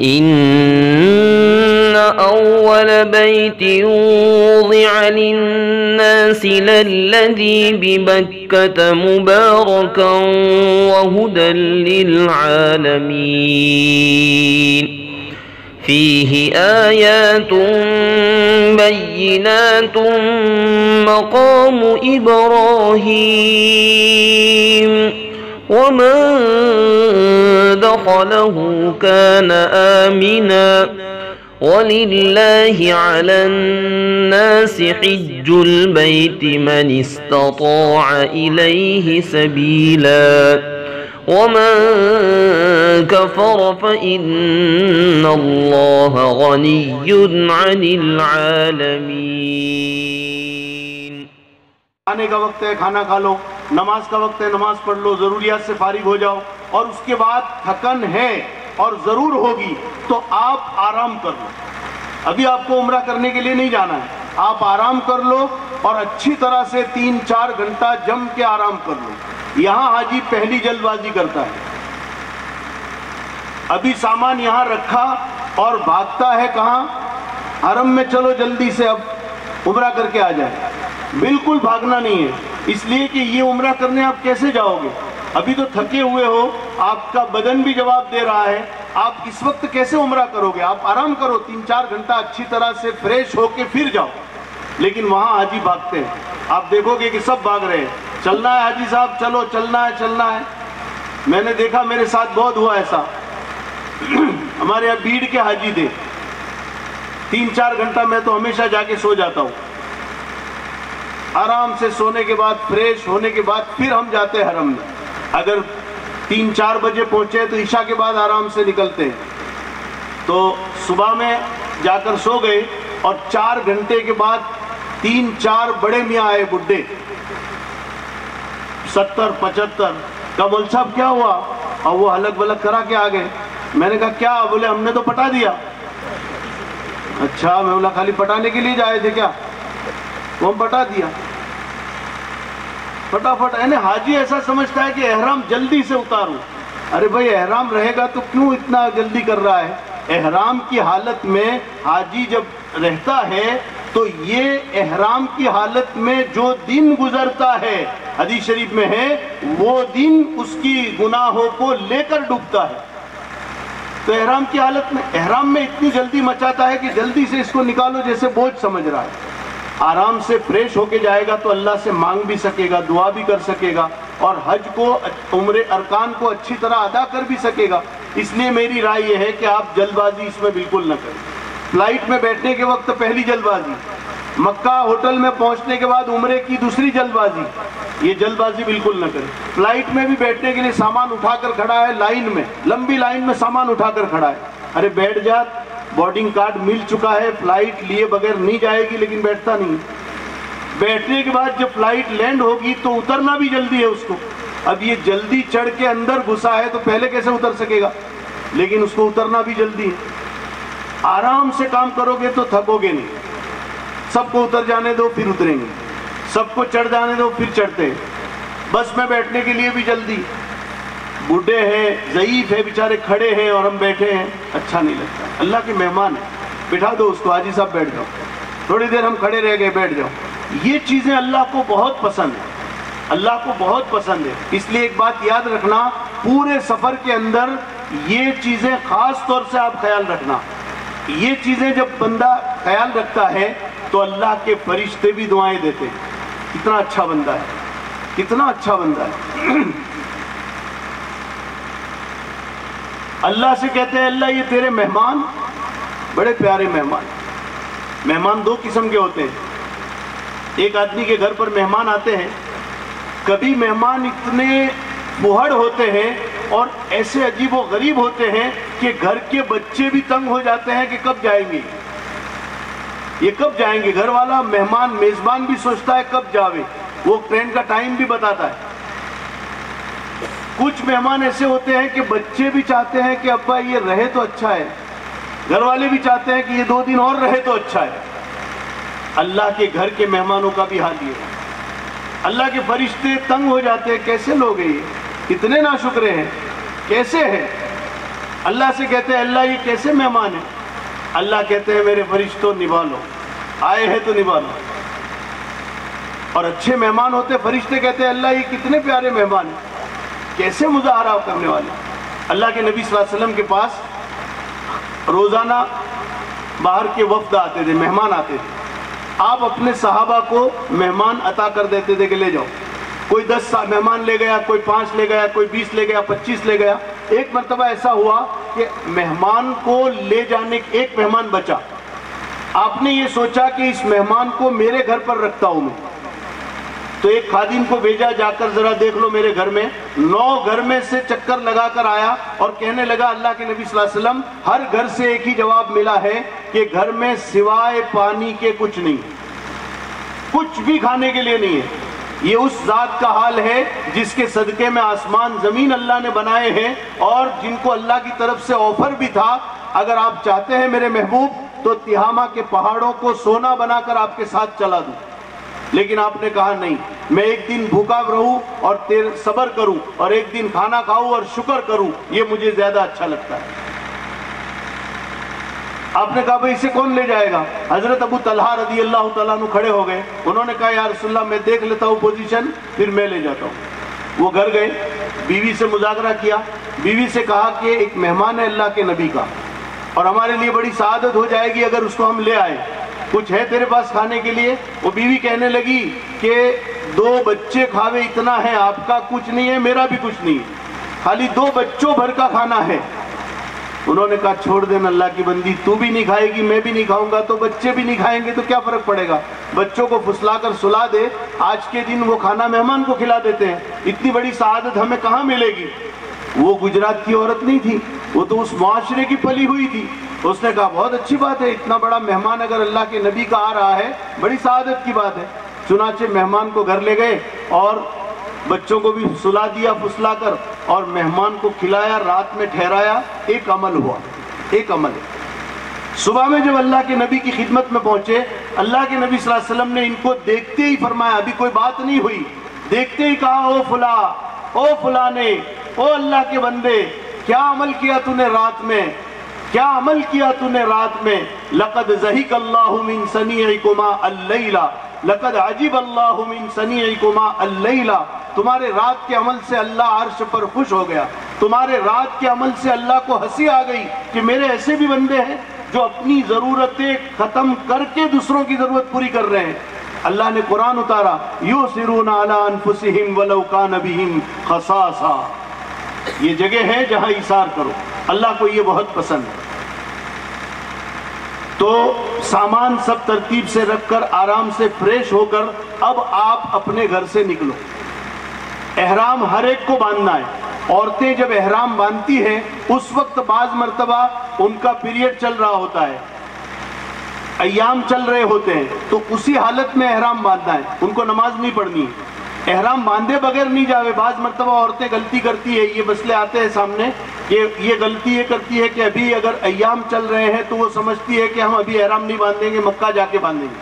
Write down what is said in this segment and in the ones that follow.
إن أول بيت وضع للناس للذي ببكة مباركا وهدى للعالمين فيه آيات بينات مقام إبراهيم ومن دخله كان آمنا وَلِلَّهِ عَلَى النَّاسِ حِجُّ الْبَيْتِ مَنِ اسْتَطَاعَ إِلَيْهِ سَبِيلًا وَمَنْ كَفَرَ فَإِنَّ اللَّهَ غَنِيٌّ عَنِ الْعَالَمِينَ۔ کھانے کا وقت ہے کھانا کھا لو، نماز کا وقت ہے نماز پڑھ لو، ضروریات سے فارغ ہو جاؤ، اور اس کے بعد تھکن ہے اور ضرور ہوگی تو آپ آرام کر لو۔ ابھی آپ کو عمرہ کرنے کے لیے نہیں جانا ہے، آپ آرام کر لو اور اچھی طرح سے 3-4 گھنٹہ جم کے آرام کر لو۔ یہاں حاجی پہلی جلد بازی کرتا ہے، ابھی سامان یہاں رکھا اور بھاگتا ہے کہاں؟ حرم میں، چلو جلدی سے اب عمرہ کر کے آ جائے۔ بالکل بھاگنا نہیں ہے، اس لیے کہ یہ عمرہ کرنے آپ کیسے جاؤ گے؟ ابھی تو تھکے ہوئے ہو، آپ کا بدن بھی جواب دے رہا ہے، آپ اس وقت کیسے عمرہ کرو گے؟ آپ آرام کرو، 3-4 گھنٹہ اچھی طرح سے فریش ہو کے پھر جاؤ۔ لیکن وہاں حاجی بھاگتے ہیں، آپ دیکھو گے کہ سب بھاگ رہے ہیں، چلنا ہے حاجی صاحب، چلو چلنا ہے چلنا ہے۔ میں نے دیکھا، میرے ساتھ بہت ہوا ایسا، ہمارے یہاں بھیڑ کے حاجی تھے، 3-4 گھنٹہ میں تو ہمیشہ جا کے سو جاتا ہوں، آرام سے سونے کے بعد فریش ہونے کے بعد پھر ہم جاتے ہیں حرم میں۔ اگر 3-4 بجے پہنچے تو عشاء کے بعد آرام سے نکلتے ہیں، تو صبح میں جا کر سو گئے اور 4 گھنٹے کے بعد 3-4 بڑے میاں آئے، بڈھے 70-75 کا، مول صاحب کیا ہوا؟ اور وہ ہلک بلک کرا کے آ گئے۔ میں نے کہا کیا؟ بولے ہم نے تو پٹا دیا۔ اچھا، میں بولا خالی پٹانے کے لیے جائے تھے کیا؟ وہ ہم پٹا دیا فٹافٹ۔ یعنی حاجی ایسا سمجھتا ہے کہ احرام جلدی سے اتاروں۔ ارے بھائی، احرام رہے گا تو کیوں اتنا جلدی کر رہا ہے؟ احرام کی حالت میں حاجی جب رہتا ہے تو یہ احرام کی حالت میں جو دن گزرتا ہے، حدیث شریف میں ہے، وہ دن اس کی گناہوں کو لے کر ڈوبتا ہے۔ تو احرام کی حالت میں، احرام میں اتنی جلدی مچاتا ہے کہ جلدی سے اس کو نکالو جیسے بوجھ سمجھ رہا ہے۔ آرام سے فریش ہو کے جائے گا تو اللہ سے مانگ بھی سکے گا، دعا بھی کر سکے گا، اور حج کو، عمرے ارکان کو اچھی طرح ادا کر بھی سکے گا۔ اس لیے میری رائے یہ ہے کہ آپ جلد بازی اس میں بالکل نہ کریں۔ فلائٹ میں بیٹھنے کے وقت پہلی جلد بازی، مکہ ہوٹل میں پہنچنے کے بعد عمرے کی دوسری جلد بازی، یہ جلد بازی بالکل نہ کریں۔ فلائٹ میں بھی بیٹھنے کے لیے سامان اٹھا کر کھڑا ہے، لائن میں، لمبی لائن میں سامان اٹھا کر کھڑا ہے، ارے بیٹھ جا، بورڈنگ کارڈ مل چکا ہے، فلائٹ لیے بغیر نہیں جائے گی، لیکن بیٹھتا نہیں۔ بیٹھنے کے بعد جب فلائٹ لینڈ ہوگی تو اترنا بھی جلدی ہے اس کو۔ اب یہ جلدی چڑھ کے اندر گھسا ہے تو پہلے کیسے اتر سکے گا؟ لیکن اس کو اترنا بھی جلدی ہے۔ آرام سے کام کرو گے تو تھکو گے نہیں۔ سب کو اتر جانے دو پھر اتریں گے، سب کو چڑھ جانے دو پھر چڑھتے ہیں۔ بس میں بیٹھنے کے لیے بھی جلدی، بوڑھے ہیں، ضعیف ہے بیچارے، کھڑے ہیں اور ہم بیٹھے ہیں، اچھا نہیں لگتا۔ اللہ کے مہمان ہیں، بٹھا دو اس کو، حاجی صاحب بیٹھ جاؤ، تھوڑی دیر ہم کھڑے رہ گئے، بیٹھ جاؤ۔ یہ چیزیں اللہ کو بہت پسند ہیں، اللہ کو بہت پسند ہے۔ اس لیے ایک بات یاد رکھنا، پورے سفر کے اندر یہ چیزیں خاص طور سے آپ خیال رکھنا۔ یہ چیزیں جب بندہ خیال رکھتا ہے تو اللہ کے فرشتے بھی دعائیں دیتے ہیں۔ کتنا اچھا بندہ ہے، کتنا اچھا بندہ ہے۔ اللہ سے کہتے ہیں اللہ یہ تیرے مہمان بڑے پیارے مہمان۔ مہمان 2 قسم کے ہوتے ہیں۔ ایک آدمی کے گھر پر مہمان آتے ہیں، کبھی مہمان اتنے پھوہڑ ہوتے ہیں اور ایسے عجیب و غریب ہوتے ہیں کہ گھر کے بچے بھی تنگ ہو جاتے ہیں کہ کب جائیں گے، یہ کب جائیں گے۔ گھر والا مہمان، میزبان بھی سوچتا ہے کب جاوے، وہ ٹرین کا ٹائم بھی بتاتا ہے۔ کچھ مہمان ایسے ہوتے ہیں کہ بچے بھی چاہتے ہیں کہ ابا یہ رہے تو اچھا ہے، گھر والے بھی چاہتے ہیں کہ یہ 2 دن اور رہے تو اچھا ہے۔ اللہ کے گھر کے مہمانوں کا بھی حال یہ ہے۔ اللہ کے فرشتے تنگ ہو جاتے ہیں، کیسے لوگ ہیں یہ، کتنے ناشکرے ہیں، کیسے ہیں۔ اللہ سے کہتے ہیں اللہ یہ کیسے مہمان ہیں؟ اللہ کہتے ہیں میرے فرشتوں نبھا لو، آئے ہیں تو نبھا لو۔ اور اچھے مہمان ہوتے فرشتے کہتے ہیں اللہ یہ کتنے پیارے مہمان ہیں، کیسے مظاہرہ کرنے والے۔ اللہ کے نبی صلی اللہ علیہ وسلم کے پاس روزانہ باہر کے وفد آتے تھے، مہمان آتے تھے، آپ اپنے صحابہ کو مہمان عطا کر دیتے تھے کہ لے جاؤ۔ کوئی 10 مہمان لے گیا، کوئی 5 لے گیا، کوئی 20 لے گیا، 25 لے گیا۔ ایک مرتبہ ایسا ہوا کہ مہمان کو لے جانے ایک مہمان بچا، آپ نے یہ سوچا کہ اس مہمان کو میرے گھر پر رکھتا ہوں میں، تو ایک خادم کو بھیجا جا کر ذرا دیکھ لو میرے گھر میں۔ 9 گھر میں سے چکر لگا کر آیا اور کہنے لگا اللہ کے نبی صلی اللہ علیہ وسلم ہر گھر سے ایک ہی جواب ملا ہے کہ گھر میں سوائے پانی کے کچھ نہیں، کچھ بھی کھانے کے لیے نہیں ہے۔ یہ اس ذات کا حال ہے جس کے صدقے میں آسمان زمین اللہ نے بنائے ہیں، اور جن کو اللہ کی طرف سے آفر بھی تھا اگر آپ چاہتے ہیں میرے محبوب تو تہامہ کے پہاڑوں کو سونا بنا کر آپ کے ساتھ چلا دوں، لیکن آپ نے کہا نہیں، میں ایک دن بھوکا رہوں اور صبر کروں، اور ایک دن کھانا کھاؤں اور شکر کروں، یہ مجھے زیادہ اچھا لگتا ہے۔ آپ نے کہا بھئی اسے کون لے جائے گا؟ حضرت ابو طلحہ رضی اللہ تعالیٰ عنہ کھڑے ہو گئے، انہوں نے کہا یا رسول اللہ میں دیکھ لیتا ہوں پوزیشن، پھر میں لے جاتا ہوں۔ وہ گھر گئے، بیوی سے مذاکرہ کیا، بیوی سے کہا کہ ایک مہمان ہے اللہ کے نبی کا، اور ہمارے لیے بڑی سعادت ہو جائے گی اگر اس کو ہم لے آئے، کچھ ہے تیرے پاس کھانے کے لیے؟ وہ بیوی کہنے لگی کہ 2 بچے کھاوے اتنا ہے، آپ کا کچھ نہیں ہے، میرا بھی کچھ نہیں ہے، خالی 2 بچوں بھر کا کھانا ہے۔ انہوں نے کہا چھوڑ دینا اللہ کی بندی، تو بھی نہیں کھائے گی، میں بھی نہیں کھاؤں گا، تو بچے بھی نہیں کھائیں گے تو کیا فرق پڑے گا، بچوں کو پھسلا کر سلا دے، آج کے دن وہ کھانا مہمان کو کھلا دیتے ہیں، اتنی بڑی سعادت ہمیں کہاں ملے گی۔ وہ گجرات کی عورت نہیں تھی، وہ تو اس معاشرے کی پلی ہوئی تھی، اس نے کہا بہت اچھی بات ہے، اتنا بڑا مہمان اگر اللہ کے نبی کا آ رہا ہے بڑی سعادت کی بات ہے۔ چنانچہ مہمان کو گھر لے گئے اور بچوں کو بھی سلا دیا پھسلا کر، اور مہمان کو کھلایا، رات میں ٹھہرایا۔ ایک عمل ہوا، ایک عمل ہے۔ صبح میں جب اللہ کے نبی کی خدمت میں پہنچے، اللہ کے نبی صلی اللہ علیہ وسلم نے ان کو دیکھتے ہی فرمایا، ابھی کوئی بات نہیں ہوئی، دیکھتے ہی کہا او فلاں، او فلانے، او اللہ کے بندے، کیا عمل کیا تو نے رات میں، کیا عمل کیا تو نے رات میں؟ لقد ضحک اللہ من صنیعکما اللیلہ، لقد عجب اللہ من صنیعکما اللیلہ، تمہارے رات کے عمل سے اللہ عرش پر خوش ہو گیا، تمہارے رات کے عمل سے اللہ کو ہنسی آ گئی کہ میرے ایسے بھی بندے ہیں جو اپنی ضرورتیں ختم کر کے دوسروں کی ضرورت پوری کر رہے ہیں۔ اللہ نے قرآن اتارا، یؤثرون علی انفسہم ولو کان بہم خصاصہ، یہ جگہ ہے جہاں ایثار کرو، اللہ کو یہ بہت پسند ہے۔ تو سامان سب ترتیب سے رکھ کر آرام سے فریش ہو کر اب آپ اپنے گھر سے نکلو۔ احرام ہر ایک کو باندھنا ہے۔ عورتیں جب احرام باندھتی ہیں اس وقت بعض مرتبہ ان کا پیریڈ چل رہا ہوتا ہے، ایام چل رہے ہوتے ہیں، تو اسی حالت میں احرام باندھنا ہے، ان کو نماز نہیں پڑھنی ہے، احرام باندھے بغیر نہیں جاوے۔ بعض مرتبہ عورتیں غلطی کرتی ہے، یہ مسئلے آتے ہیں سامنے کہ یہ غلطی یہ کرتی ہے کہ ابھی اگر ایام چل رہے ہیں تو وہ سمجھتی ہے کہ ہم ابھی احرام نہیں باندھیں گے، مکہ جا کے باندھیں گے۔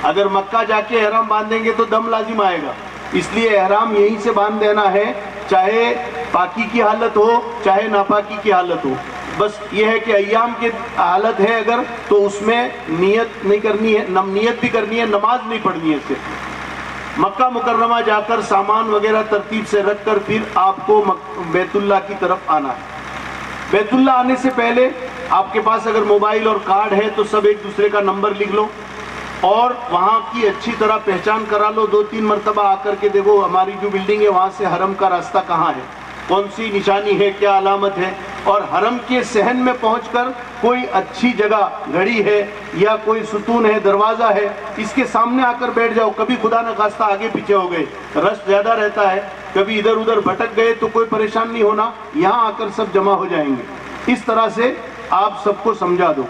اگر مکہ جا کے احرام باندھیں گے تو دم لازم آئے گا، اس لیے احرام یہیں سے باندھ دینا ہے، چاہے پاکی کی حالت ہو چاہے ناپاکی کی حالت ہو۔ بس یہ ہے کہ ایام کی حالت ہے اگر تو اس میں نیت نہیں کرنی ہے، نیت بھی کرنی ہے، نماز نہیں پڑھنی ہے صرف۔ مکہ مکرمہ جا کر سامان وغیرہ ترتیب سے رکھ کر پھر آپ کو بیت اللہ کی طرف آنا ہے۔ بیت اللہ آنے سے پہلے آپ کے پاس اگر موبائل اور کارڈ ہے تو سب ایک دوسرے کا نمبر لکھ لو اور وہاں کی اچھی طرح پہچان کرا لو، 2-3 مرتبہ آ کر کے دیکھو ہماری جو بلڈنگ ہے وہاں سے حرم کا راستہ کہاں ہے، کون سی نشانی ہے، کیا علامت ہے، اور حرم کے صحن میں پہنچ کر کوئی اچھی جگہ گھڑی ہے یا کوئی ستون ہے، دروازہ ہے، اس کے سامنے آ کر بیٹھ جاؤ۔ کبھی خدا نخواستہ آگے پیچھے ہو گئے، رش زیادہ رہتا ہے، کبھی ادھر ادھر بھٹک گئے تو کوئی پریشان نہیں ہونا، یہاں آ کر سب جمع ہو جائیں گے۔ اس طرح سے آپ سب کو سمجھا دو،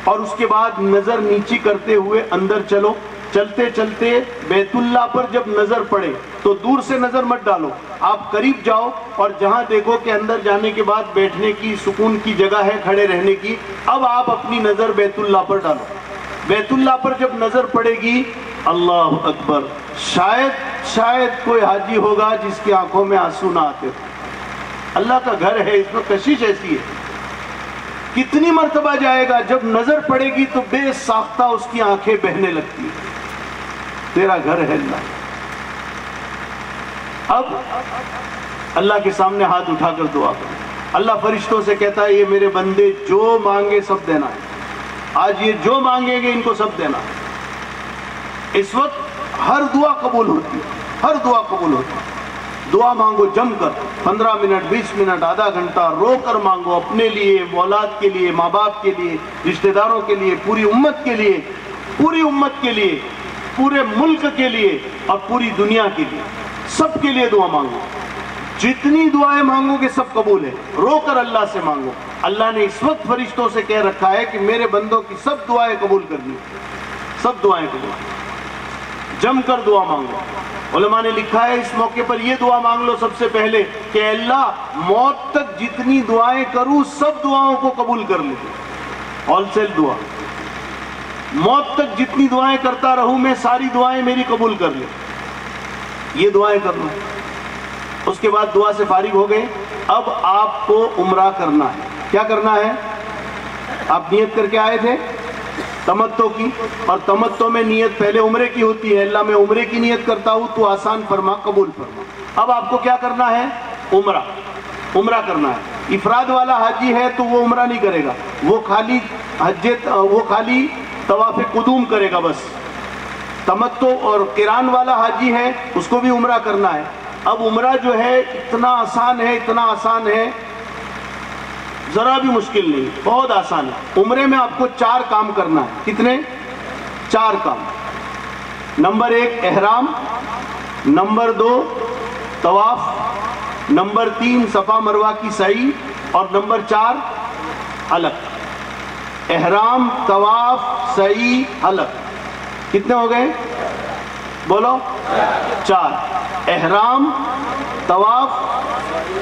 اور اس کے بعد نظر نیچی کرتے ہوئے اندر چلو۔ چلتے چلتے بیت اللہ پر جب نظر پڑے تو دور سے نظر مت ڈالو، آپ قریب جاؤ اور جہاں دیکھو کہ اندر جانے کے بعد بیٹھنے کی سکون کی جگہ ہے، کھڑے رہنے کی، اب آپ اپنی نظر بیت اللہ پر ڈالو۔ بیت اللہ پر جب نظر پڑے گی، اللہ اکبر، شاید کوئی حاجی ہوگا جس کی آنکھوں میں آنسو نہ آتے۔ اللہ کا گھر ہے، اس میں کشش ایسی ہے، کتنی مرتبہ جائے گا؟ جب نظر پڑے گی تو بے ساختہ اس کی آنکھیں بہنے لگتی ہیں. تیرا گھر ہے اللہ. اب اللہ کے سامنے ہاتھ اٹھا کر دعا کرو. اللہ فرشتوں سے کہتا ہے یہ میرے بندے جو مانگے سب دینا ہے. آج یہ جو مانگیں گے ان کو سب دینا ہے. اس وقت ہر دعا قبول ہوتی ہے, ہر دعا قبول ہوتی ہے. دعا مانگو جم کر, 15 منٹ 20 منٹ آدھا گھنٹہ رو کر مانگو, اپنے لیے, اولاد کے لیے, ماں باپ کے لیے, رشتہ داروں کے لیے, پوری امت کے لیے, پوری امت کے لیے, پورے ملک کے لیے اور پوری دنیا کے لیے, سب کے لیے دعا مانگو. جتنی دعائیں مانگو گے سب قبول ہے. رو کر اللہ سے مانگو. اللہ نے اس وقت فرشتوں سے کہہ رکھا ہے کہ میرے بندوں کی سب دعائیں قبول کر دی, سب دعائیں قبول. جم کر دعا مانگو. علماء نے لکھا ہے اس موقع پر یہ دعا مانگ لو سب سے پہلے کہ اللہ موت تک جتنی دعائیں کروں سب دعاؤں کو قبول کر لے. ہول سیل دعا, موت تک جتنی دعائیں کرتا رہوں میں ساری دعائیں میری قبول کر لے. یہ دعائیں کر لو. اس کے بعد دعا سے فارغ ہو گئے. اب آپ کو عمرہ کرنا ہے. کیا کرنا ہے؟ آپ نیت کر کے آئے تھے تمتع کی, اور تمتع میں نیت پہلے عمرے کی ہوتی ہے. اللہ میں عمرے کی نیت کرتا ہوں تو آسان فرما, قبول فرما. اب آپ کو کیا کرنا ہے؟ عمرہ. عمرہ کرنا ہے. افراد والا حاجی ہے تو وہ عمرہ نہیں کرے گا, وہ خالی طواف قدوم کرے گا بس. تمتع اور قران والا حاجی ہے اس کو بھی عمرہ کرنا ہے. اب عمرہ جو ہے اتنا آسان ہے, اتنا آسان ہے, ذرا بھی مشکل نہیں, بہت آسان ہے. عمرے میں آپ کو 4 کام کرنا ہے. کتنے؟ 4 کام. نمبر 1 احرام, نمبر 2 طواف, نمبر 3 صفا مروہ کی سعی, اور نمبر 4 حلق. احرام, طواف, سعی, حلق. کتنے ہو گئے؟ بولو. 4. احرام, طواف,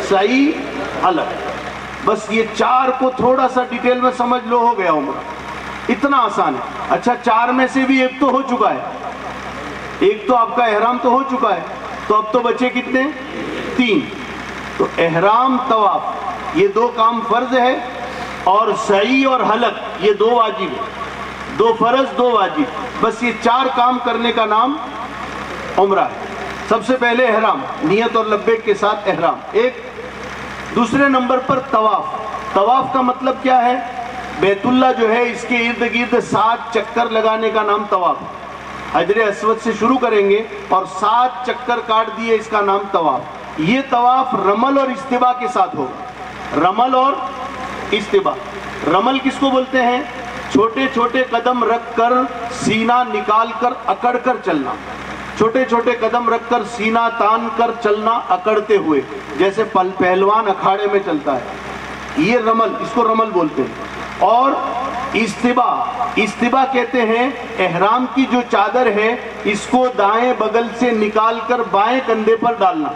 سعی, حلق. بس یہ 4 کو تھوڑا سا ڈیٹیل میں سمجھ لو, ہو گیا عمرہ. اتنا آسان ہے. اچھا 4 میں سے بھی ایک تو ہو چکا ہے, ایک تو آپ کا احرام تو ہو چکا ہے, تو اب تو بچے کتنے؟ 3. تو احرام, طواف یہ 2 کام فرض ہے, اور سعی اور حلق یہ 2 واجب ہے. 2 فرض 2 واجب. بس یہ 4 کام کرنے کا نام عمرہ ہے. سب سے پہلے احرام, نیت اور لبیک کے ساتھ احرام ایک. دوسرے نمبر پر طواف. طواف کا مطلب کیا ہے؟ بیت اللہ جو ہے اس کے ارد گرد 7 چکر لگانے کا نام طواف. حجر اسود سے شروع کریں گے اور 7 چکر کاٹ دیے, اس کا نام طواف. یہ طواف رمل اور استباء کے ساتھ ہوگا. رمل اور استباء. رمل کس کو بولتے ہیں؟ چھوٹے چھوٹے قدم رکھ کر سینہ نکال کر اکڑ کر چلنا. چھوٹے چھوٹے قدم رکھ کر سینہ تان کر چلنا اکڑتے ہوئے, جیسے پہلوان اکھاڑے میں چلتا ہے. یہ رمل, اس کو رمل بولتے ہیں. اور استباء, استباء کہتے ہیں احرام کی جو چادر ہے اس کو دائیں بغل سے نکال کر بائیں کندھے پر ڈالنا.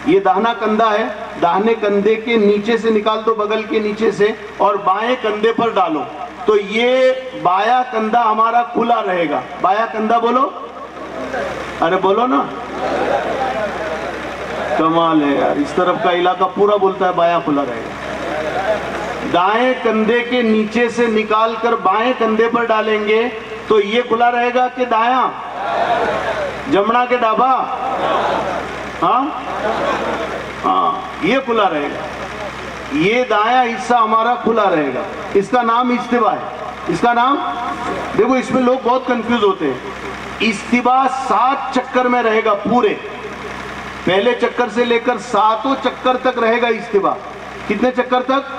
یہ داہنا کندھا ہے, داہنے کندھے کے نیچے سے نکال دو, بغل کے نیچے سے, اور بائیں کندھے پر ڈالو. تو یہ بایاں کندھا ہمارا کھلا رہے گا. بایاں کندھا بولو, ارے بولو نا. کمال ہے یار, اس طرف کا علاقہ پورا بولتا ہے بایاں کھلا رہے گا. دائیں کندھے کے نیچے سے نکال کر بائیں کندھے پر ڈالیں گے تو یہ کھلا رہے گا کہ دایاں؟ جمنا کے ڈابا, ہاں ہاں یہ کھلا رہے گا. یہ دایاں حصہ ہمارا کھلا رہے گا. اس کا نام استباء ہے. اس کا نام دیکھو, اس میں لوگ بہت کنفیوز ہوتے ہیں. استباء 7 چکر میں رہے گا پورے, پہلے چکر سے لے کر 7 چکر تک رہے گا استباء. کتنے چکر تک؟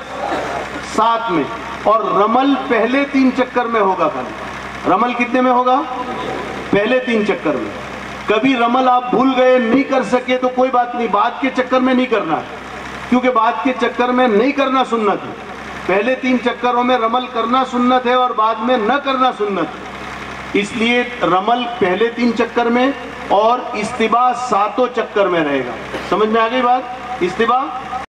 7 میں. اور رمل پہلے 3 چکر میں ہوگا. خالی رمل کتنے میں ہوگا؟ پہلے 3 چکر میں. کبھی رمل آپ بھول گئے, نہیں کر سکے تو کوئی بات نہیں, بعد کے چکر میں نہیں کرنا ہے, کیونکہ بعد کے چکر میں نہیں کرنا سنت ہے. پہلے 3 چکروں میں رمل کرنا سنت ہے اور بعد میں نہ کرنا سنت ہے. اس لیے رمل پہلے 3 چکر میں اور استباء 7 چکر میں رہے گا. سمجھ میں آ گئی بات؟ استباء